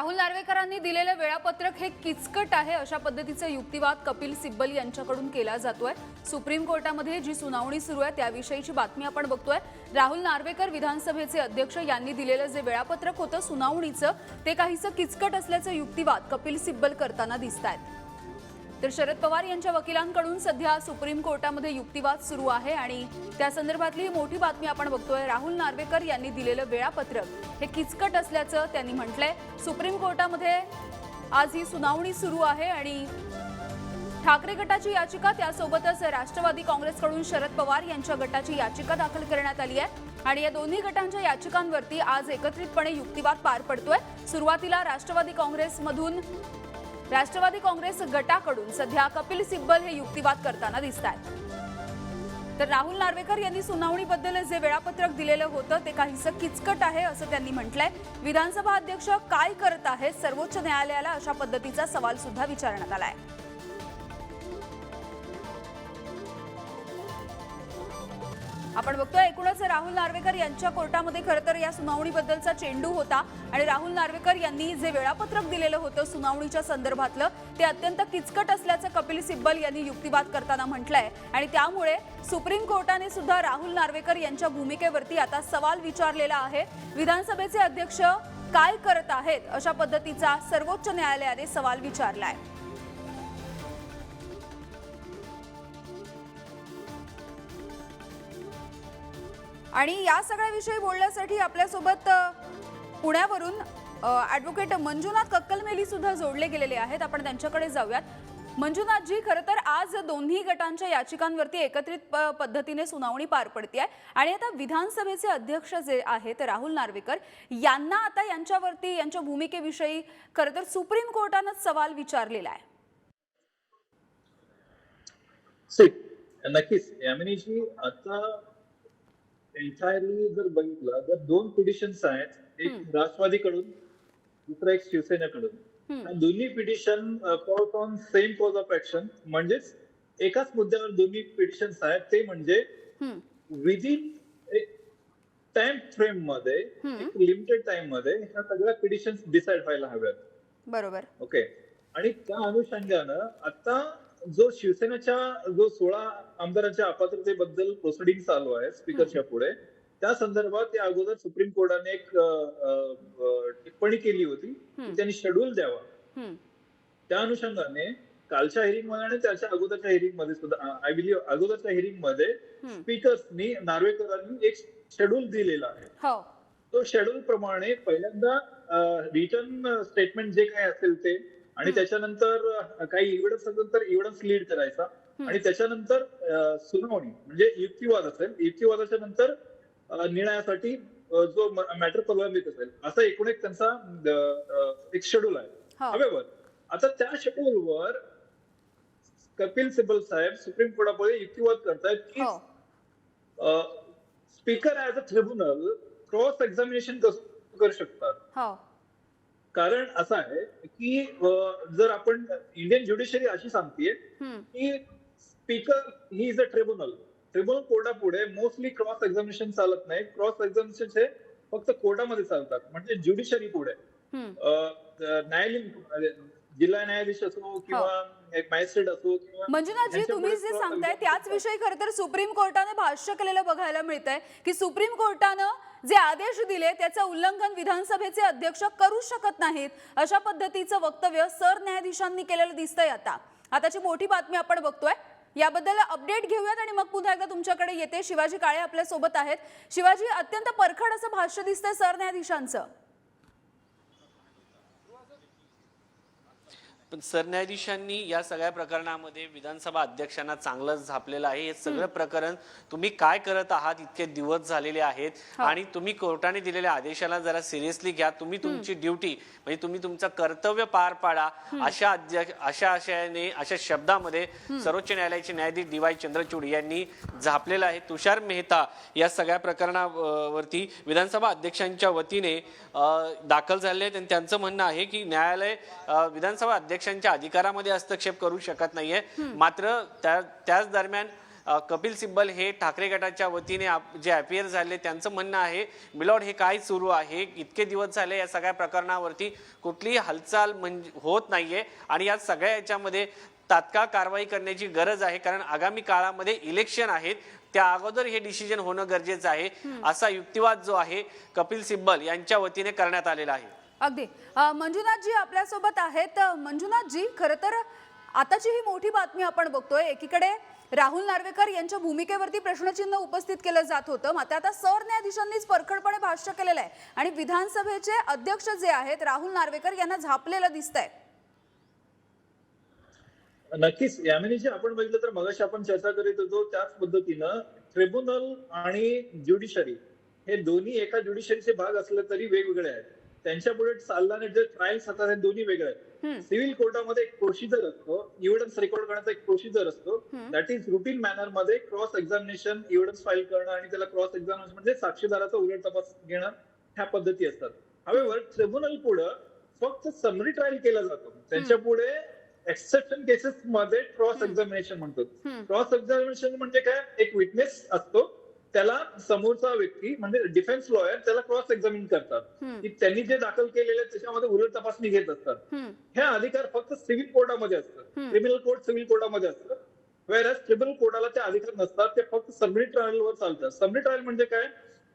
राहुल नार्वेकरांनी दिलेले वेळापत्रक हे किचकट आहे अशा पद्धतीचा युक्तिवाद कपिल सिब्बल यांच्याकडून केला जातोय। सुप्रीम कोर्टामध्ये जी सुनावणी सुरू आहे त्याविषयीची बातमी आपण बघतोय। राहुल नार्वेकर विधानसभेचे अध्यक्ष यांनी दिलेलं जे वेळापत्रक होतं सुनावणीचं ते काहीसं किचकट असल्याचं युक्तिवाद कपिल सिब्बल करताना दिसतायत। तर शरद पवार यांच्या वकिलांकडून सध्या सुप्रीम कोर्टामध्ये युक्तिवाद सुरू आहे आणि त्या संदर्भातली मोठी बातमी आपण बघतोय। राहुल नार्वेकर यांनी दिलेलं वेळापत्रक हे किचकट असल्याचं त्यांनी म्हटलंय। सुप्रीम कोर्टामध्ये आज ही सुनावणी सुरू आहे आणि ठाकरे गटाची याचिका त्यासोबतच राष्ट्रवादी काँग्रेसकडून शरद पवार यांच्या गटाची याचिका दाखल करण्यात आली आहे आणि या दोन्ही गटांच्या याचिकांवरती आज एकत्रितपणे युक्तिवाद पार पडतोय। सुरुवातीला राष्ट्रवादी काँग्रेस गटाकडून सध्या कपिल सिब्बल हे युक्तिवाद करताना दिसतात। तर राहुल नार्वेकर यांनी सुनावणीबद्दल जे वेळापत्रक दिलेलं होतं ते काहीसं किचकट आहे असं त्यांनी म्हटलंय। विधानसभा अध्यक्ष काय करत आहेत सर्वोच्च न्यायालयाला अशा पद्धतीचा सवाल सुद्धा विचारण्यात आलाय। आपण बघतोय एकूणच राहुल नार्वेकर यांच्या कोर्टामध्ये खरं तर या सुनावणीबद्दलचा चेंडू होता आणि राहुल नार्वेकर यांनी जे वेळापत्रक दिलेलं होतं सुनावणीच्या संदर्भातलं ते अत्यंत किचकट असल्याचं कपिल सिब्बल यांनी युक्तिवाद करताना म्हटलंय आणि त्यामुळे सुप्रीम कोर्टाने सुद्धा राहुल नार्वेकर यांच्या भूमिकेवरती आता सवाल विचारलेला आहे। विधानसभेचे अध्यक्ष काय करत आहेत अशा पद्धतीचा सर्वोच्च न्यायालयाने सवाल विचारलाय। आणि या सगळ्याविषयी बोलण्यासाठी आपल्यासोबत पुण्यावरून ॲडव्होकेट मंजुनाथ कक्कलमेली सुद्धा जोडले गेलेले आहेत। आपण त्यांच्याकडे जाऊयात। मंजुनाथ जी, खरं तर आज दोन्ही गटांच्या याचिकांवरती एकत्रित पद्धतीने सुनावणी पार पडते आहे आणि आता विधानसभेचे अध्यक्ष जे आहेत राहुल नार्वेकर यांना आता यांच्यावरती यांच्या भूमिकेविषयी खरं तर सुप्रीम कोर्टाने सवाल विचारलेला आहे। नक्कीच यामिनीजी, आता एंटायरली जर बघितलं तर दोन पिटिशन्स आहेत, एक राष्ट्रवादीकडून दुसरा एक शिवसेनेकडून। दोन्ही petition court on same cause of action म्हणजेच एकाच मुद्द्यावर दोन्ही पिटिशन्स आहेत, ते म्हणजे विदिन एक टाइम फ्रेम मध्ये एक लिमिटेड टाइम मध्ये ह्या सगळ्या पिटिशन्स डिसाइड व्हायला हव्यात। बरोबर, ओके। आणि त्या अनुषंगानं आता जो शिवसेनेच्या जो 16 आमदारांच्या अपात्रतेबद्दल प्रोसिडिंग चालू आहे स्पीकरच्या पुढे, त्या संदर्भात या अगोदर सुप्रीम कोर्टाने एक टिप्पणी केली होती की त्यांनी शेड्यूल द्यावा। त्या अनुषंगाने कालच्या हिअरिंग मध्ये आणि त्याच्या अगोदरच्या हिअरिंग मध्ये सुद्धा आय बिलीव्ह अगोदरच्या हिअरिंग मध्ये स्पीकर्सनी नार्वेकरांनी एक शेड्यूल दिलेला आहे। तो शेड्यूल प्रमाणे पहिल्यांदा रिटर्न स्टेटमेंट जे काय असेल ते, आणि त्याच्यानंतर काही एव्हिडन्स असेल तर एव्हिडन्स लीड करायचा आणि त्याच्यानंतर सुनावणी म्हणजे युक्तिवाद असेल, युक्तिवादाच्या नंतर निर्णयासाठी जो मॅटर प्रलंबित असेल, असा एकूण एक त्यांचा एक शेड्यूल आहे। हवेवर आता त्या शेड्यूलवर कपिल सिब्बल साहेब सुप्रीम कोर्टापुढे युक्तिवाद करतायत की speaker as a tribunal cross examination कसं करू शकतात। कारण असं आहे की जर आपण इंडियन ज्युडिशरी अशी सांगतेय की स्पीकर ही इज अ ट्रिब्युनल कोर्टापुढे मोस्टली क्रॉस एक्झामिनेशन चालत नाही। क्रॉस एक्झामिनेशन हे फक्त कोर्टामध्ये चालतात, म्हणजे ज्युडिशरी पुढे न्यायालयीन जिल्हा न्यायाधीश असो किंवा एक मॅजिस्ट्रेट असो किंवा। मंजुनाथ जी, तुम्ही जे सांगताय त्याच विषयी खरं तर सुप्रीम कोर्टाने भाष्य केलेलं बघायला मिळतंय की सुप्रीम कोर्टानं जे आदेश दिले त्याचं उल्लंघन विधानसभेचे अध्यक्ष करू शकत नाहीत अशा पद्धतीचं वक्तव्य सरन्यायाधीशांनी केलेलं दिसतंय। आताची मोठी बातमी आपण बघतोय, याबद्दल अपडेट घेऊयात आणि मग पुन्हा एकदा तुमच्याकडे येते। शिवाजी काळे आपल्या सोबत आहेत। शिवाजी, अत्यंत परखड असं भाष्य दिसतंय सरन्यायाधीशांचं। पण सरन्यायाधीशांनी या सगळ्या प्रकरणामध्ये विधानसभा अध्यक्षांना चांगलंच झापलेलं आहे। हे सगळं प्रकरण तुम्ही काय करत आहात, इतके दिवस झालेले आहेत आणि तुम्ही कोर्टाने दिलेल्या आदेशाला जरा सिरियसली घ्या। तुम्ही तुमची ड्युटी म्हणजे तुम्ही तुमचं कर्तव्य पार पाडा अशा आशयाने अशा शब्दामध्ये सर्वोच्च न्यायालयाचे न्यायाधीश डी.वाय. चंद्रचूड यांनी झापलेलं आहे। तुषार मेहता या सगळ्या प्रकरणावरती विधानसभा अध्यक्षांच्या वतीने दाखल झाले आहेत आणि त्यांचं म्हणणं आहे की न्यायालय विधानसभा अध्यक्षांच्या अधिकारामध्ये हस्तक्षेप करू शकत नाहीये, मात्र त्याच दरम्यान कपिल सिब्बल हे ठाकरे गटाच्या वतीने जे अपियर झाले त्यांचं म्हणणं आहे, मिलॉर्ड हे काय सुरू आहे, इतके दिवस झाले या सगळ्या प्रकरणावरती कुठलीही हालचाल म्हणजे होत नाहीये आणि या सगळ्या याच्यामध्ये तात्काळ कारवाई करण्याची गरज आहे, कारण आगामी काळामध्ये इलेक्शन आहेत, त्या अगोदर हे डिसिजन होणं गरजेचं आहे, असा युक्तिवाद जो आहे कपिल सिब्बल यांच्या वतीने करण्यात आलेला आहे. अगदी मंजुनाथजी आपल्यासोबत आहेत. मंजुनाथजी, खरं तर आताची ही मोठी बातमी आपण बघतोय, एकीकडे राहुल नार्वेकर यांच्या भूमिकेवरती प्रश्नचिन्ह उपस्थित केलं जात होतं, मात्र आता सरन्यायाधीशांनीच परखडपणे भाष्य केलेलं आहे आणि विधानसभेचे अध्यक्ष जे आहेत राहुल नार्वेकर यांना झापलेलं दिसतंय. नक्कीच यामिनीजी, आपण बघितलं तर मगाशी आपण चर्चा करीत होतो त्याच पद्धतीनं ट्रिब्युनल आणि ज्युडिशरी हे दोन्ही एका ज्युडिशरीचे भाग असले तरी वेगवेगळे आहेत. त्यांच्या पुढे चालणारे जे ट्रायल्स असतात हे दोन्ही वेगळे आहेत. सिव्हिल कोर्टामध्ये एक प्रोसिजर असतो, एव्हिडन्स रेकॉर्ड करण्याचा एक प्रोसिजर असतो, दॅट इज रुटीन मॅनर मध्ये क्रॉस एक्झामिनेशन, एव्हिडन्स फाईल करणं आणि त्याला क्रॉस एक्झामिनेशन म्हणजे साक्षीदाराचा उलट तपास घेणं, ह्या पद्धती असतात. हवेवर ट्रिब्युनल पुढे फक्त समरी ट्रायल केला जातो, त्यांच्या पुढे एक्सेप्शन केसेस मध्ये क्रॉस एक्झामिनेशन म्हणतो. क्रॉस एक्झामिनेशन म्हणजे काय, एक विटनेस असतो, त्याला समोरचा व्यक्ती म्हणजे डिफेन्स लॉयर त्याला क्रॉस एक्झामिन करतात की त्यांनी जे दाखल केलेले त्याच्यामध्ये उलट तपासणी घेत असतात. हे अधिकार फक्त सिव्हिल कोर्टामध्ये असतात, क्रिमिनल कोर्ट सिव्हिल कोर्टामध्ये असतात. वेरॅज ट्रिब्युनल कोर्टाला ते अधिकार नसतात, ते फक्त सबमिट ट्रायलवर चालतात. सबमिट ट्रायल म्हणजे काय,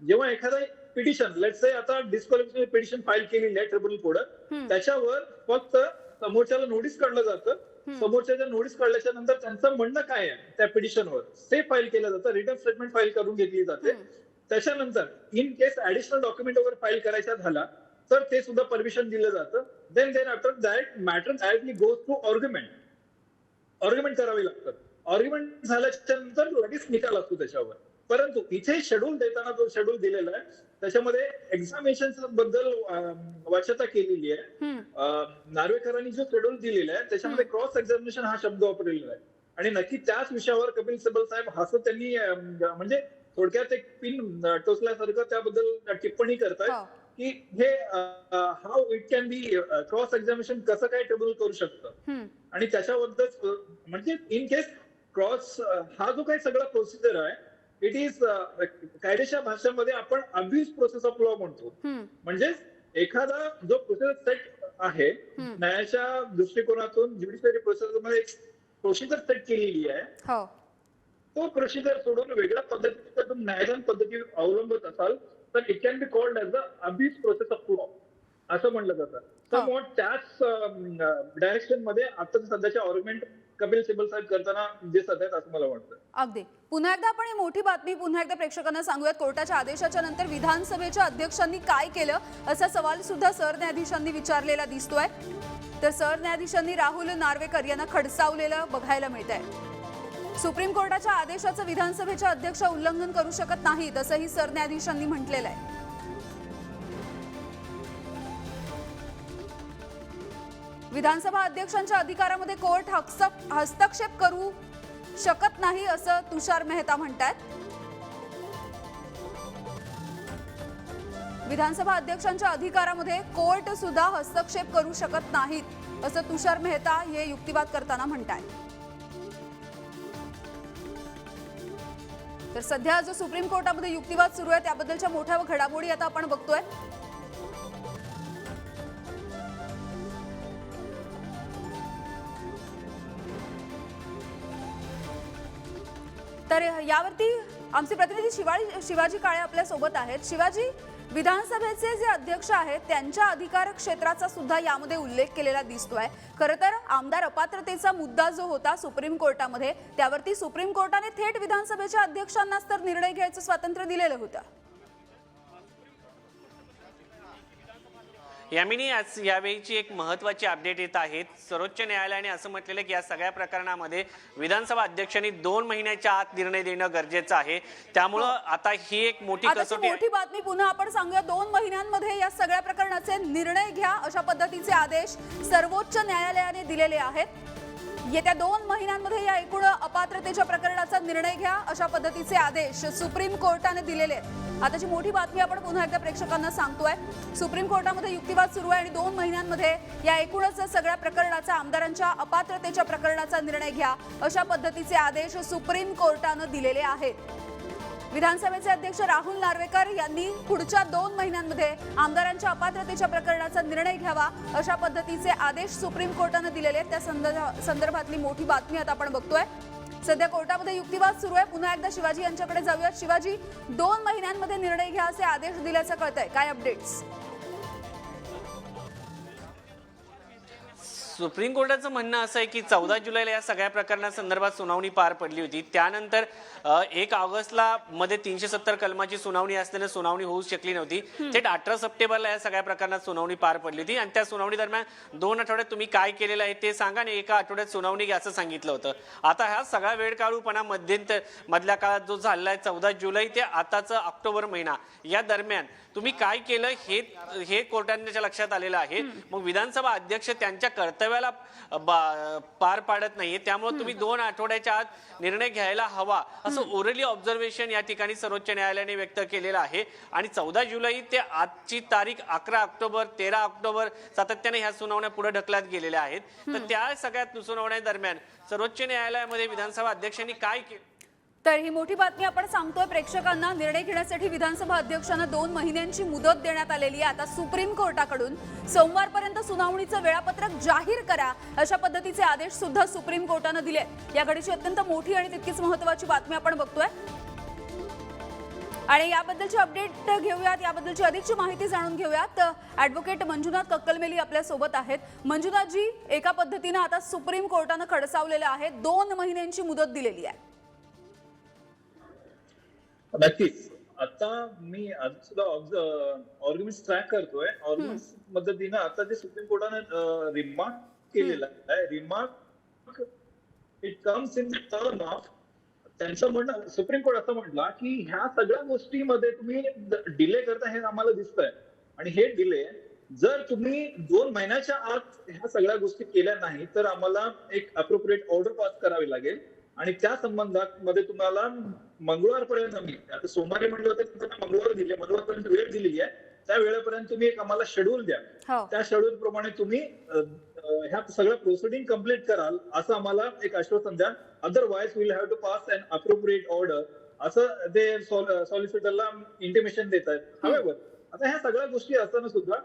जेव्हा एखादा पिटिशन, लेट्स से आता डिस्क्वालिफिकेशन पिटिशन फाईल केलेली आहे ट्रिब्युनल पुढे, त्याच्यावर फक्त समोरच्याला नोटीस काढलं जातं. समोरच्या नोटीस काढल्याच्या नंतर त्यांचं म्हणणं काय आहे त्या पिटिशनवर ते फाईल केलं जातं, रिटर्न स्टेटमेंट फाईल करून घेतली जाते. त्याच्यानंतर इन केस ऍडिशनल डॉक्युमेंट वगैरे फाईल करायचा झाला तर ते सुद्धा परमिशन दिलं जातं. Then after that matter directly goes to argument करावे लागतात. ऑर्ग्युमेंट झाल्याच्या नंतर लगेच निकाल असतो त्याच्यावर. परंतु इथे शेड्यूल देताना जो शेड्यूल दिलेला आहे त्याच्यामध्ये एक्झामिनेशन बद्दल वाच्यता केलेली आहे. नार्वेकरांनी जो शेड्यूल दिलेला आहे त्याच्यामध्ये क्रॉस एक्झामिनेशन हा शब्द वापरलेला आहे आणि नक्की त्याच विषयावर कपिल सिब्बल साहेब हसत त्यांनी म्हणजे थोडक्यात एक पिन टोचल्यासारखं त्याबद्दल टिप्पणी करतायत की हे how it can be cross examination कसं काय ट्रिब्युनल करू शकतं आणि त्याच्याबद्दल म्हणजे इन केस क्रॉस हा जो काही सगळा प्रोसिजर आहे इट इज कायदेशीर भाषेमध्ये आपण अब्यूज प्रोसेस ऑफ लॉ म्हणतो. म्हणजे एखादा जो प्रोसेस सेट आहे न्यायाच्या दृष्टिकोनातून ज्युडिशरी प्रोसेसमध्ये एक प्रोसिजर सेट केलेली आहे, तो प्रोसिजर सोडून वेगळ्या पद्धतीचा न्यायदान पद्धती अवलंबत असाल तर it can be called as the abuse process of law असं म्हणलं जातं. तर मग त्याच डायरेक्शन मध्ये आता सध्याच्या आर्ग्युमेंट कपिल सिब्बल साहेब करताना दिसत आहेत असं मला वाटतं. अगदी पुन्हा एकदा आपण ही मोठी बातमी पुन्हा एकदा प्रेक्षकांना सांगूयात. कोर्टाच्या आदेशाच्या नंतर विधानसभेच्या अध्यक्षांनी काय केलं असा सवाल सुद्धा सरन्यायाधीशांनी विचारलेला दिसतोय. तर सरन्यायाधीशांनी राहुल नार्वेकर यांना खडसावलेलं बघायला मिळतंय. सुप्रीम कोर्टाच्या आदेशाचं विधानसभेच्या अध्यक्ष उल्लंघन करू शकत नाहीत असंही सरन्यायाधीशांनी म्हटलेलं आहे. विधानसभा अध्यक्षांच्या अधिकारामध्ये कोर्ट हस्तक्षेप करू शकत नाही असं तुषार मेहता म्हणतात. विधानसभा अध्यक्षांच्या अधिकारामध्ये कोर्ट सुद्धा हस्तक्षेप करू शकत नाहीत असं तुषार मेहता हे युक्तिवाद करताना म्हणतात. तर सध्या जो सुप्रीम कोर्टामध्ये युक्तिवाद सुरू आहे त्याबद्दलच्या मोठ्या घडामोडी आता आपण बघतोय. तर यावरती आमचे प्रतिनिधी शिवाजी काळे आपल्या सोबत आहेत. शिवाजी, विधानसभेचे जे अध्यक्ष आहेत त्यांच्या अधिकार क्षेत्राचा सुद्धा यामध्ये उल्लेख केलेला दिसतोय. खरं तर आमदार अपात्रतेचा मुद्दा जो होता सुप्रीम कोर्टामध्ये त्यावरती सुप्रीम कोर्टाने थेट विधानसभेच्या अध्यक्षांनाच तर निर्णय घ्यायचं स्वातंत्र्य दिलेलं होतं. यामिनी, आज यावेळीची एक महत्त्वाची अपडेट येत आहे. सर्वोच्च न्यायालयाने असं म्हटलेलं की या सगळ्या प्रकरणामध्ये विधानसभा अध्यक्षांनी 2 महिन्याच्या आत निर्णय देणं गरजेचं आहे. त्यामुळं आता ही एक मोठी मोठी बातमी पुन्हा आपण सांगूया. 2 महिन्यांमध्ये या सगळ्या प्रकरणाचे निर्णय घ्या अशा पद्धतीचे आदेश सर्वोच्च न्यायालयाने दिलेले आहेत. येत्या 2 महिन्यांमध्ये या एकूण अपात्रतेच्या प्रकरणाचा निर्णय घ्या अशा पद्धतीचे आदेश सुप्रीम कोर्टाने दिलेले आहेत. आताची मोठी बातमी आपण पुन्हा एकदा प्रेक्षकांना सांगतोय. सुप्रीम कोर्टामध्ये युक्तिवाद सुरू आहे आणि 2 महिन्यांमध्ये या एकूणच सगळ्या प्रकरणाचा आमदारांच्या अपात्रतेच्या प्रकरणाचा निर्णय घ्या अशा पद्धतीचे आदेश सुप्रीम कोर्टाने दिलेले आहेत. विधानसभेचे अध्यक्ष राहुल नार्वेकर यांनी पुढच्या 2 महिन्यांमध्ये आमदारांच्या अपात्रतेच्या प्रकरणाचा निर्णय घ्यावा अशा पद्धतीचे आदेश सुप्रीम कोर्टाने दिलेले आहेत. त्या संदर्भातली मोठी बातमी आता आपण बघतोय. सध्या कोर्टामध्ये युक्तिवाद सुरू आहे. पुन्हा एकदा शिवाजी यांच्याकडे जाऊयात. शिवाजी, 2 महिन्यांमध्ये निर्णय घ्या असे आदेश दिल्याचं कळतंय, काय अपडेट्स? सुप्रीम कोर्टाचं म्हणणं असं आहे की 14 जुलैला या सगळ्या प्रकरणासंदर्भात सुनावणी पार पडली होती. त्यानंतर 1 ऑगस्टला मध्ये 370 कलमाची सुनावणी असल्याने सुनावणी होऊ शकली नव्हती. थेट 18 सप्टेंबरला या सगळ्या प्रकरणात सुनावणी पार पडली होती आणि त्या सुनावणी दरम्यान 2 आठवड्यात तुम्ही काय केलेलं आहे ते सांगा आणि 1 आठवड्यात सुनावणी घ्या असं सांगितलं होतं. आता हा सगळा वेळकाळूपणा मधल्या काळात जो झालेला आहे 14 जुलै ते आताचा ऑक्टोबर महिना या दरम्यान तुम्ही काय केलं हे कोर्टाच्या लक्षात आलेलं आहे. मग विधानसभा अध्यक्ष त्यांच्या कर्तव्याला पार पाडत नाहीये, त्यामुळे तुम्ही 2 आठवड्याच्या आत निर्णय घ्यायला हवा असं ओरली ऑब्झर्वेशन या ठिकाणी सर्वोच्च न्यायालयाने व्यक्त केलेलं आहे. आणि 14 जुलै ते आजची तारीख 11 ऑक्टोबर 13 ऑक्टोबर सातत्याने ह्या सुनावण्या पुढे ढकलत गेलेल्या आहेत. तर त्या सगळ्या सुनावण्या दरम्यान सर्वोच्च न्यायालयामध्ये विधानसभा अध्यक्षांनी काय केलं? तर ही मोठी बातमी आपण सांगतोय प्रेक्षकांना. निर्णय घेण्यासाठी विधानसभा अध्यक्षांना 2 महिन्यांची मुदत देण्यात आलेली आहे. आता सुप्रीम कोर्टाकडून सोमवारपर्यंत सुनावणीचं वेळापत्रक जाहीर करा अशा पद्धतीचे आदेश सुद्धा सुप्रीम कोर्टाने दिले. या घडीची अत्यंत मोठी आणि तितकीच महत्त्वाची बातमी आपण बघतोय आणि याबद्दलची अपडेट घेऊयात. याबद्दलची अधिकची माहिती जाणून घेऊयात. ॲडव्होकेट मंजुनाथ कक्कलमेली आपल्या सोबत आहेत. मंजुनाथजी, एका पद्धतीने आता सुप्रीम कोर्टाने खडसावलेलं आहे, 2 महिन्यांची मुदत दिलेली आहे. नक्कीच. आता मी आज सुद्धा ऑर्ग्युमेंट्स ट्रॅक करतोय. ऑर्ग्युमेंट्स मदतीनं आता जे सुप्रीम कोर्टाने रिमार्क केलेला आहे, remark it comes in term of त्यांचं म्हणणं. सुप्रीम कोर्ट असं म्हटलं की ह्या सगळ्या गोष्टीमध्ये तुम्ही डिले करता हे आम्हाला दिसतंय आणि हे डिले जर तुम्ही 2 महिन्याच्या आत ह्या सगळ्या गोष्टी केल्या नाही तर आम्हाला एक अप्रोप्रिएट ऑर्डर पास करावी लागेल आणि त्या संबंधामध्ये तुम्हाला मंगळवारपर्यंत, मी आता सोमवारी म्हटलं होतं तुम्हाला मंगळवारपर्यंत वेळ दिलेली आहे. त्या वेळेपर्यंत तुम्ही एक आम्हाला शेड्यूल द्या. त्या शेड्यूल प्रमाणे तुम्ही ह्या सगळ्या प्रोसिडिंग कम्प्लीट कराल असं आम्हाला एक आश्वासन द्या. Otherwise will have to pass an appropriate order असं ते सॉलिसिटरला इंटिमेशन देत आहेत. हवेवर आता ह्या सगळ्या गोष्टी असताना सुद्धा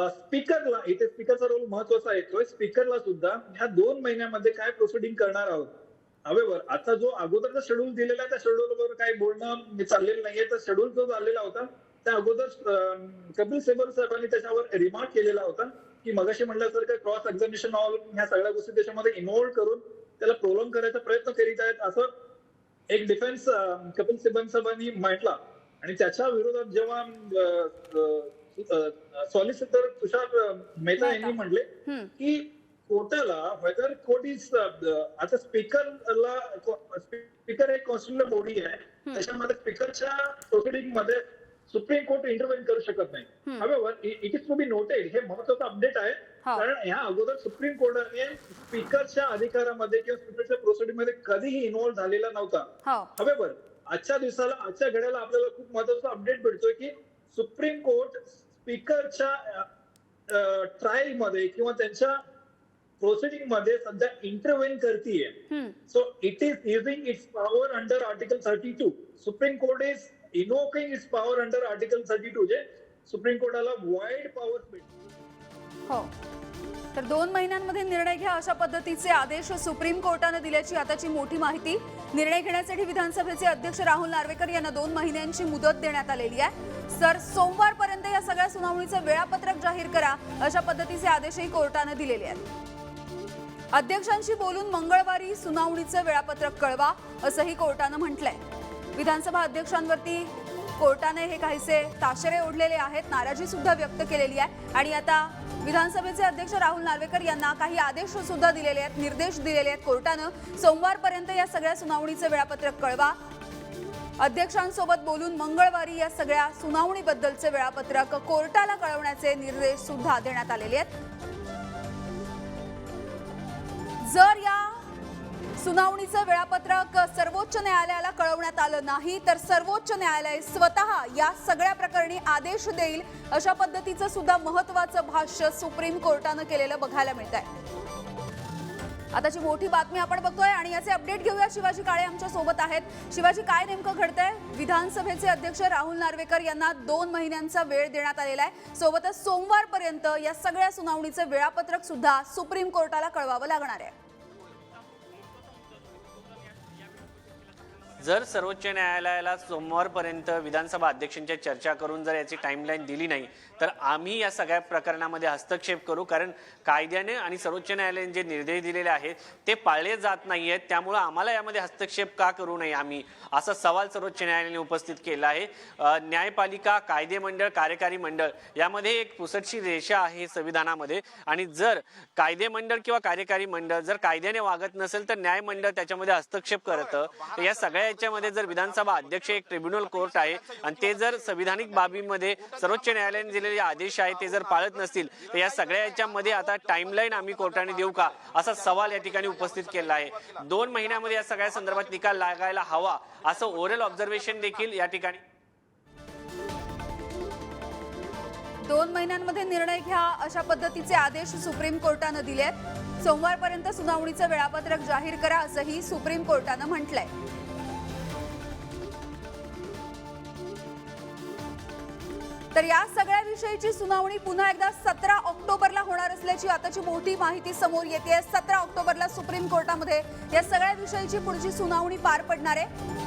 स्पीकरला, इथे स्पीकरचा रोल महत्वाचा येतोय. स्पीकरला सुद्धा ह्या 2 महिन्यामध्ये काय प्रोसिडिंग करणार आहोत. हवेवर आता जो अगोदरचा शेड्यूल दिलेला आहे त्या शेड्यूलवर काही बोलणं चाललेलं नाहीये. तर शेड्यूल जो झालेला होता त्या अगोदर कपिल सिब्बल साहेबांनी त्याच्यावर रिमार्क केलेला होता की मगाशी म्हटल्यासारखं क्रॉस एक्झामिनेशन ऑल ह्या सगळ्या गोष्टी त्याच्यामध्ये इन्व्हॉल्व करून त्याला प्रोलॉंग करायचा प्रयत्न करीत आहेत असं एक डिफेन्स कपिल सिब्बल साहेबांनी म्हटला. आणि त्याच्या विरोधात जेव्हा सॉलिसिटर तुषार मेहता यांनी म्हटले की कोर्टाला वेदर कोर्ट इज आता स्पीकर एक कॉन्स्टिट्युशनल बॉडी आहे, त्याच्यामध्ये स्पीकरच्या प्रोसिडिंग मध्ये सुप्रीम कोर्ट इंटरव्हेन करू शकत नाही. However it is to be noted, हे महत्वाचं अपडेट आहे कारण ह्या अगोदर सुप्रीम कोर्टाने स्पीकरच्या अधिकारामध्ये किंवा स्पीकरच्या प्रोसिडिंग मध्ये कधीही इन्व्हॉल्व्ह झालेला नव्हता. हवेवर आजच्या दिवसाला, आजच्या घड्याला आपल्याला खूप महत्वाचा अपडेट भेटतोय की सुप्रीम कोर्ट स्पीकरच्या ट्रायल मध्ये किंवा त्यांच्या प्रोसिडिंग मध्ये सध्या इंटरव्हेन करतीये. So it is using its power under article 32. Supreme Court is invoking its power under article 32 जे सुप्रीम कोर्टाला वाईड पॉवर भेटते. हो, तर 2 महिन्यांमध्ये निर्णय घ्या अशा पद्धतीचे आदेश सुप्रीम कोर्टाने दिल्याची आताची मोठी माहिती. निर्णय घेण्यासाठी विधानसभेचे अध्यक्ष राहुल नार्वेकर यांना 2 महिन्यांची मुदत देण्यात आलेली आहे. तर सोमवारपर्यंत या सगळ्या सुनावणीचं वेळापत्रक जाहीर करा अशा पद्धतीचे आदेशही कोर्टाने दिलेले आहेत. अध्यक्षांशी बोलून मंगळवारी सुनावणीचं वेळापत्रक कळवा असंही कोर्टानं म्हटलंय. विधानसभा अध्यक्षांवरती कोर्टाने हे काहीसे ताशेरे ओढलेले आहेत, नाराजी सुद्धा व्यक्त केलेली आहे आणि आता विधानसभेचे अध्यक्ष राहुल नार्वेकर यांना काही आदेश सुद्धा दिलेले आहेत, निर्देश दिलेले आहेत कोर्टानं. सोमवारपर्यंत या सगळ्या सुनावणीचं वेळापत्रक कळवा. अध्यक्षांसोबत बोलून मंगळवारी या सगळ्या सुनावणीबद्दलचे वेळापत्रक कोर्टाला कळवण्याचे निर्देश सुद्धा देण्यात आलेले आहेत. जर या सुनावणीचं वेळापत्रक सर्वोच्च न्यायालयाला कळवण्यात आलं नाही तर सर्वोच्च न्यायालय स्वतः या सगळ्या प्रकरणी आदेश देईल अशा पद्धतीचं सुद्धा महत्त्वाचं भाष्य सुप्रीम कोर्टानं केलेलं बघायला मिळतंय। आताची मोठी बातमी आपण बघतोय आणि याचे अपडेट घेऊया। शिवाजी काळे आमच्या सोबत आहेत। शिवाजी, काय नेमकं घडतंय? विधानसभेचे अध्यक्ष राहुल नार्वेकर यांना 2 महिन्यांचा वेळ देण्यात आलेला आहे। सोबतच सोमवारपर्यंत या सगळ्या सुनावणीचं वेळापत्रक सुद्धा सुप्रीम कोर्टाला कळवावं लागणार आहे। जर सर्वोच्च न्यायालयाला सोमवारपर्यंत विधानसभा अध्यक्षांची चर्चा करून जर याची टाइमलाईन दिली नाही तर आम्ही या सगळ्या प्रकरणामध्ये हस्तक्षेप करू, कारण कायद्याने आणि सर्वोच्च न्यायालयाने जे निर्देश दिलेले आहेत ते पाळले जात नाहीयेत, त्यामुळे आम्हाला यामध्ये हस्तक्षेप का करू नये आम्ही, असा सवाल सर्वोच्च न्यायालयाने उपस्थित केला आहे। न्यायपालिका, कायदे मंडळ, कार्यकारी मंडळ यामध्ये एक पुसटशी रेषा आहे संविधानामध्ये, आणि जर कायदे मंडळ किंवा कार्यकारी मंडळ जर कायद्याने वागत नसेल तर न्याय मंडळ त्याच्यामध्ये हस्तक्षेप करतं। तर या सगळ्या याच्यामध्ये जर विधानसभा अध्यक्ष एक ट्रिब्युनल कोर्ट आहे आणि ते जर संविधानिक बाबीमध्ये सर्वोच्च न्यायालयाने दिलेले आदेश आहे ते जर पाळत नसतील तर या सगळ्या याच्यामध्ये आता टाइमलाईन आम्ही कोर्टाने देऊ का, असा सवाल या ठिकाणी उपस्थित केला आहे। 2 महिन्यामध्ये या सगळ्या संदर्भात निकाल लागायला हवा असं ओरल ऑब्झर्वेशन देखील या ठिकाणी 2 महिन्यांमध्ये निर्णय घ्या अशा पद्धतीचे आदेश सुप्रीम कोर्टानं दिले आहेत। सोमवारपर्यंत सुनावणीचं वेळापत्रक जाहीर करा असंही सुप्रीम कोर्टानं म्हटलंय। तर या सगळ्या विषयीची सुनावणी पुन्हा एकदा 17 ऑक्टोबरला होणार असल्याची आताची मोठी माहिती समोर येते। 17 ऑक्टोबरला सुप्रीम कोर्टामध्ये या सगळ्या विषयीची पुढची सुनावणी पार पडणार आहे।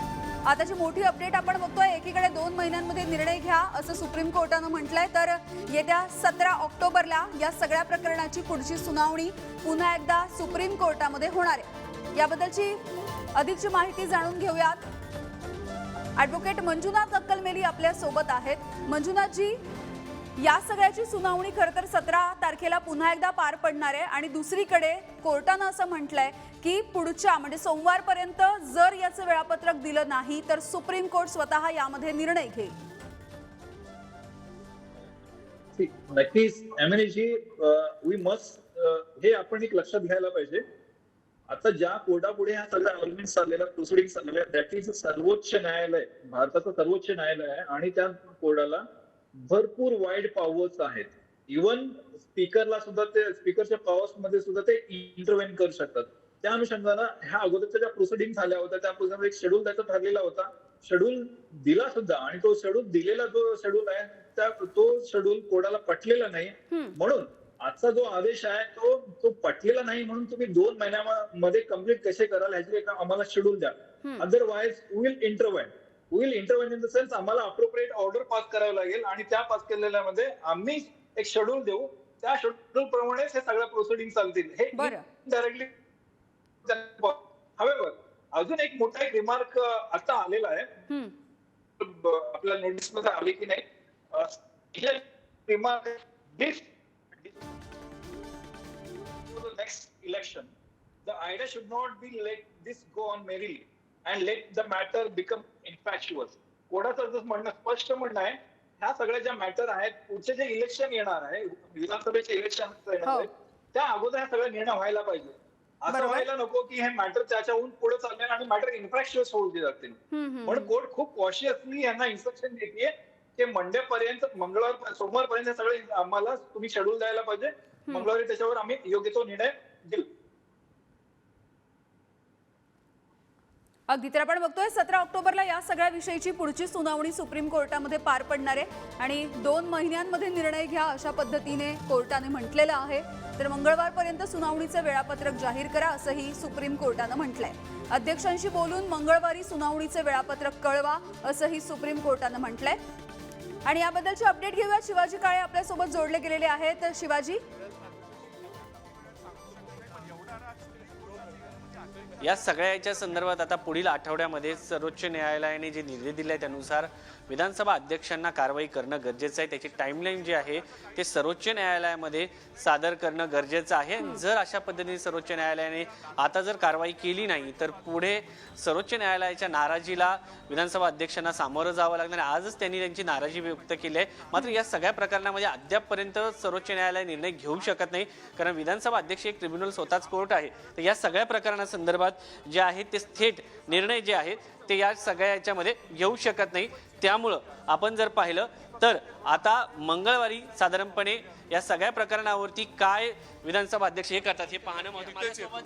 आताची मोठी अपडेट आपण बघतोय। एकीकडे 2 महिन्यांमध्ये निर्णय घ्या असं सुप्रीम कोर्टानं म्हटलंय, तर येत्या 17 ऑक्टोबरला या सगळ्या प्रकरणाची पुढची सुनावणी पुन्हा एकदा सुप्रीम कोर्टामध्ये होणार आहे। याबद्दलची अधिकची माहिती जाणून घेऊयात। ॲडव्होकेट मंजुनाथ अक्कलमेली आपल्या सोबत आहेत। मंजुनाथजी, या सगळ्याची सुनावणी खरं तर 17 तारखेला पुन्हा एकदा पार पडणार आहे आणि दुसरीकडे कोर्टानं असं म्हटलंय की पुढच्या म्हणजे सोमवारपर्यंत जर याचं वेळापत्रक दिलं नाही तर सुप्रीम कोर्ट स्वतः यामध्ये निर्णय घेईल। नक्कीच एमएनएजी वी मस्ट हे आपण एक लक्षात घ्यायला पाहिजे। आता ज्या कोर्टापुढे ह्या सगळ्या आर्ग्युमेंट्स चाललेल्या, प्रोसिडिंग चाललेल्या, दॅट इज सर्वोच्च न्यायालय, भारताचं सर्वोच्च न्यायालय आहे आणि त्या कोर्टाला भरपूर वाईड पॉवर्स आहेत। इव्हन स्पीकरला सुद्धा ते स्पीकरच्या पॉवर्स मध्ये सुद्धा ते इंटरव्हेन करू शकतात। त्या अनुषंगानं ह्या अगोदरच्या ज्या प्रोसिडिंग झाल्या होत्या त्या प्रोसिडिंग एक शेड्यूल द्यायचा ठरलेला होता, शेड्यूल दिला सुद्धा, आणि तो शेड्यूल दिलेला जो शेड्यूल आहे त्या तो शेड्यूल कोर्टाला पटलेला नाही, म्हणून आजचा जो आदेश आहे तो पटलेला नाही, म्हणून तुम्ही 2 महिन्यामध्ये कम्प्लीट कसे कराल ह्याची एक आम्हाला शेड्यूल द्या, otherwise will intervene in the sense आम्हाला अप्रोप्रिएट ऑर्डर पास करावं लागेल आणि त्या पास केलेल्यामध्ये आम्ही एक शेड्यूल देऊ, त्या शेड्यूल प्रमाणेच हे सगळ्या प्रोसिडिंग चालतील। हे डायरेक्टली हवेवर अजून एक मोठा एक रिमार्क आता आलेला आहे, आपल्या नोटीस मध्ये आले की नाही, remark next election, the idea should not be let this go on merrily and let the matter become infatuous. कोर्टाचं जसं म्हणणं स्पष्ट म्हणणं आहे, ह्या सगळ्या ज्या मॅटर आहेत पुढचे जे इलेक्शन येणार आहे, विधानसभेचे इलेक्शन त्या अगोदर ह्या सगळ्या निर्णय व्हायला पाहिजे। असं व्हायला नको की हे मॅटर त्याच्याहून पुढे चालले आणि मॅटर इन्फ्रॅक्च्युअस होऊ जातील, म्हणून कोर्ट खूप कॉशियसली यांना इन्स्ट्रक्शन देते की मंडे पर्यंत, सोमवारपर्यंत हे सगळे आम्हाला तुम्ही शेड्यूल द्यायला पाहिजे, मंगळवारी त्याच्यावर आम्ही योग्य तो निर्णय घेऊ। अगदी, तर आपण बघतोय 17 ऑक्टोबरला या सगळ्या विषयीची पुढची सुनावणी सुप्रीम कोर्टामध्ये पार पडणार आहे आणि 2 महिन्यांमध्ये निर्णय घ्या अशा पद्धतीने कोर्टाने म्हटलेलं आहे। तर मंगळवारपर्यंत सुनावणीचं वेळापत्रक जाहीर करा असंही सुप्रीम कोर्टानं म्हटलंय। अध्यक्षांशी बोलून मंगळवारी सुनावणीचे वेळापत्रक कळवा असंही सुप्रीम कोर्टानं म्हटलंय। आणि याबद्दलची अपडेट घेऊया। शिवाजी काळे आपल्यासोबत जोडले गेलेले आहेत। शिवाजी, या सगळ्याच्या संदर्भात आता पुढील आठवड्यामध्ये सर्वोच्च न्यायालयाने जे निर्देश दिले त्यानुसार विधानसभा अध्यक्षांना कारवाई करणं गरजेचं आहे। त्याची टाइमलाईन जी आहे ते सर्वोच्च न्यायालयामध्ये सादर करणं गरजेचं आहे। जर अशा पद्धतीने सर्वोच्च न्यायालयाने आता जर कारवाई केली नाही तर पुढे सर्वोच्च न्यायालयाच्या नाराजीला विधानसभा अध्यक्षांना सामोरं जावं लागणार। आजच त्यांनी त्यांची नाराजी व्यक्त केली आहे, मात्र या सगळ्या प्रकरणामध्ये अद्यापपर्यंत सर्वोच्च न्यायालय निर्णय घेऊ शकत नाही, कारण विधानसभा अध्यक्ष एक ट्रिब्युनल स्वतःच कोर्ट आहे। तर या सगळ्या प्रकरणासंदर्भात संदर्भात जे आहे ते थेट निर्णय जे आहेत ते या सगळ्या याच्यामध्ये घेऊ शकत नाही. त्यामुळं आपण जर पाहिलं तर आता मंगळवारी साधारणपणे या सगळ्या प्रकरणावरती काय विधानसभा अध्यक्ष हे करतात हे पाहणं महत्त्वाचं.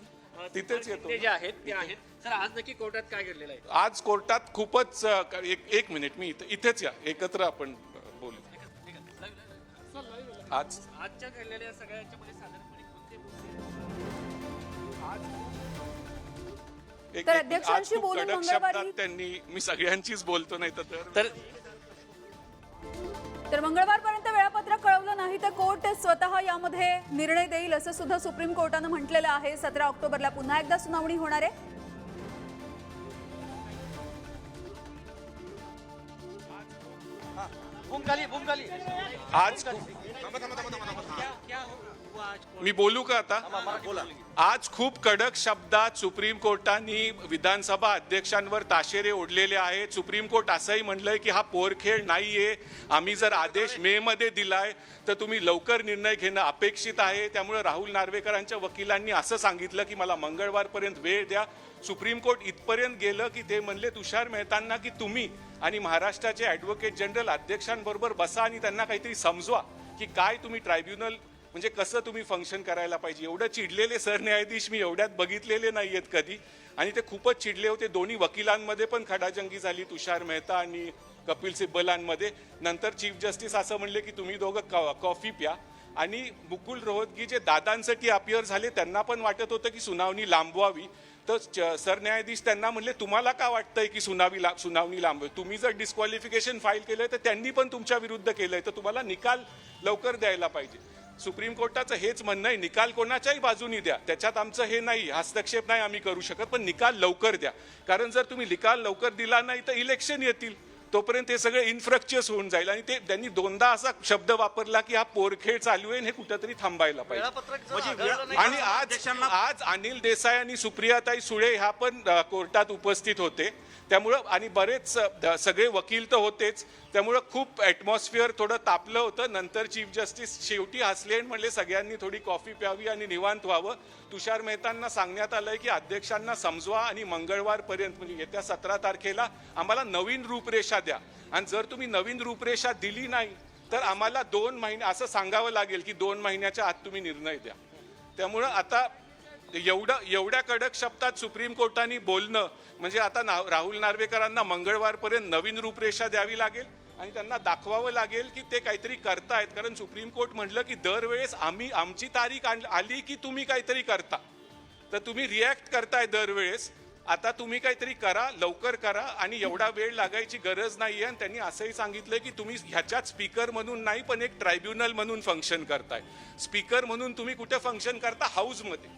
तिथेच येतो. ते जे आहेत ते आहेत. सर आज नक्की कोर्टात काय घडलेलं आहे? आज कोर्टात खूपच एक मिनिट मी इथेच या, एकत्र आपण बोलू. आज आजच्या घडलेल्या सगळ्या याच्यामध्ये साधारणपणे कोणते एक- तर एक- अध्यक्षांशी आज खूप बोलून कडक मंगळवारी- शब्दात त्यांनी, मी सगळ्यांचीच बोलतो नाही तर तर मंगळवारपर्यंत वेळापत्रक कळवलं नाही तर कोर्ट स्वतः यामध्ये निर्णय देईल असं सुद्धा सुप्रीम कोर्टानं म्हटलेलं आहे. 17 ऑक्टोबरला पुन्हा एकदा सुनावणी होणार आहे. आज मी बोलू का आता? आज खूप कडक शब्दात सुप्रीम कोर्टाने विधानसभा अध्यक्षांवर ताशेरे ओढलेले आहेत. सुप्रीम कोर्ट असंही म्हणलंय की हा पोरखेळ नाहीये. आम्ही जर आदेश मे मध्ये दिलाय तर तुम्ही लवकर निर्णय घेणं अपेक्षित आहे. त्यामुळे राहुल नार्वेकरांच्या वकिलांनी असं सांगितलं की मला मंगळवारपर्यंत वेळ द्या. सुप्रीम कोर्ट इथपर्यंत गेलं की ते म्हणले तुषार मेहतांना की तुम्ही आणि महाराष्ट्राचे ॲडव्होकेट जनरल अध्यक्षांबरोबर बसा आणि त्यांना काहीतरी समजवा की काय तुम्ही ट्रायब्युनल म्हणजे कसं तुम्ही फंक्शन करायला पाहिजे. एवढं चिडलेले सरन्यायाधीश मी एवढ्यात बघितलेले नाही आहेत कधी. आणि ते खूपच चिडले होते. दोन्ही वकिलांमध्ये पण खडाजंगी झाली, तुषार मेहता आणि कपिल सिब्बलांमध्ये. नंतर चीफ जस्टिस असं म्हणले की तुम्ही दोघं कॉफी प्या. आणि मुकुल रोहतगी जे दादांसाठी अपियर झाले त्यांना पण वाटत होतं की सुनावणी लांबवावी. तर सरन्यायाधीश त्यांना म्हणले तुम्हाला का वाटतंय की सुनावणी लांबवावी? तुम्ही जर डिस्क्वालिफिकेशन फाईल केलंय तर त्यांनी पण तुमच्या विरुद्ध केलंय, तर तुम्हाला निकाल लवकर द्यायला पाहिजे. सुप्रीम कोर्टाचं हेच म्हणणं आहे, निकाल कोणाच्याही बाजूनी द्या, त्याच्यात आमचं हे नाही, हस्तक्षेप नाही आम्ही करू शकत, पण निकाल लवकर द्या. कारण जर तुम्ही निकाल लवकर दिला नाही तर इलेक्शन येतील, तोपर्यंत हे सगळे इन्फ्रक्चर्स होऊन जाईल. आणि ते त्यांनी दोनदा असा शब्द वापरला की हा पोरखेळ चालू आहे, हे कुठेतरी थांबायला पाहिजे. आणि आज अनिल देसाई आणि सुप्रियाताई सुळे ह्या पण कोर्टात उपस्थित होते. त्यामुळं आणि बरेच सगळे वकील तर होतेच, त्यामुळं खूप ॲटमॉस्फिअर थोडं तापलं होतं. नंतर चीफ जस्टिस शेवटी हसले आणि म्हणले सगळ्यांनी थोडी कॉफी प्यावी आणि निवांत व्हावं. तुषार मेहतांना सांगण्यात आलंय की अध्यक्षांना समजवा आणि मंगळवारपर्यंत म्हणजे येत्या 17 तारखेला आम्हाला नवीन रूपरेषा द्या. आणि जर तुम्ही नवीन रूपरेषा दिली नाही तर आम्हाला 2 महिने असं सांगावं लागेल की 2 महिन्याच्या आत तुम्ही निर्णय द्या. त्यामुळं आता एवढ्या कडक शब्दात सुप्रीम कोर्टाने बोलणं म्हणजे आता राहुल नार्वेकरांना मंगळवारपर्यंत नवीन रूपरेषा द्यावी लागेल आणि त्यांना दाखवावं लागेल की ते काहीतरी करतायत. कारण सुप्रीम कोर्ट म्हटलं की दरवेळेस आमची तारीख आली की तुम्ही काहीतरी करता, तर तुम्ही रिॲक्ट करताय दरवेळेस. आता तुम्ही काहीतरी करा, लवकर करा आणि एवढा वेळ लागायची गरज नाहीये. आणि त्यांनी असंही सांगितलं की तुम्ही ह्याच्यात स्पीकर म्हणून नाही पण एक ट्रायब्युनल म्हणून फंक्शन करताय. स्पीकर म्हणून तुम्ही कुठे फंक्शन करता? हाऊसमध्ये.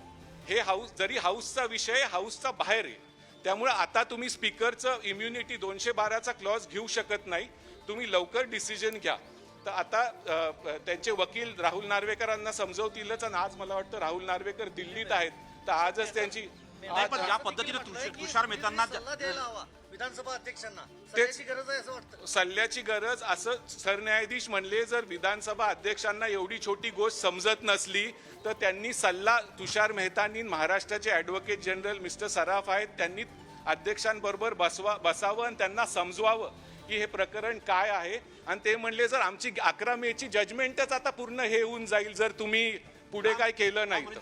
हे हाऊस जरी हाऊसचा विषय हाऊसचा बाहेर आहे, त्यामुळे आता तुम्ही स्पीकरचं इम्युनिटी 212चा क्लॉज घेऊ शकत नाही. तुम्ही लवकर डिसिजन घ्या. तर आता त्यांचे वकील राहुल नार्वेकरांना समजवतीलच. आणि आज मला वाटतं राहुल नार्वेकर दिल्लीत आहेत, तर आजच त्यांची पण ज्या पद्धतीने तुषार मेहतांना विधानसभा अध्यक्षांना सल्ल्याची गरज आहे असं वाटतं. सल्ल्याची गरज असं सरन्यायाधीश म्हणले. जर विधानसभा अध्यक्षांना एवढी छोटी गोष्ट समजत नसली तर त्यांनी सल्ला तुषार मेहतांनी महाराष्ट्राचे ॲडव्होकेट जनरल मिस्टर सराफ आहेत त्यांनी अध्यक्षांबरोबर बसावं आणि त्यांना समजवावं की हे प्रकरण काय आहे. आणि ते म्हणले जर आमची 11 मेची जजमेंटच आता पूर्ण हे होऊन जाईल जर तुम्ही पुढे काय केलं नाही तर.